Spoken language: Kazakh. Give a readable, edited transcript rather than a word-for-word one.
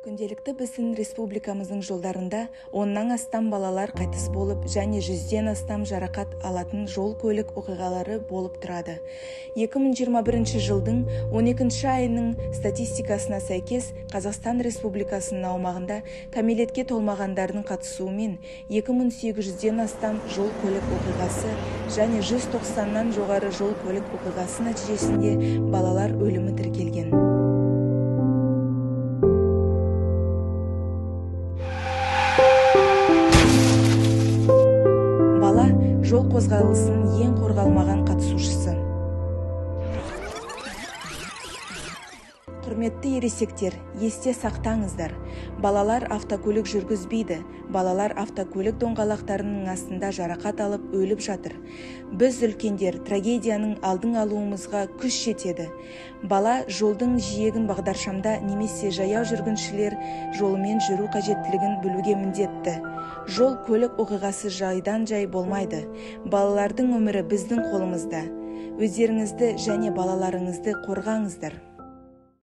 Күнделікті біздің республикамыздың жолдарында 10-нан астам балалар қайтыс болып, және 100-ден астам жарақат алатын жол-көлік оқиғалары болып тұрады. 2021 жылдың 12 айының статистикасына сәйкес, Қазақстан Республикасының аумағында кәмелетке толмағандардың қатысуымен 2800-ден астам жол-көлік оқиғасы және 190-нан жоғары жол-көлік оқиғасы нәтижесінде балалар өлімі тіркелген. Бала жол қозғалысының ең қорғалмаған қатысушысы. Құрметті ересектер, есте сақтаңыздар. Балалар автокөлік жүргізбейді. Балалар автокөлік доңғалақтарының астында жарақат алып өліп жатыр. Біз үлкендер трагедияның алдын алуымызға күш жетеді. Бала жолдың жиегін бағдаршамда немесе жаяу жүргіншілер жолымен жүру қажеттілігін білуге міндетті. Жол көлік оқиғасы жайдан жай болмайды. Балалардың өмірі біздің қолымызда. Өздеріңізді және балаларыңызды қорғаңыздар.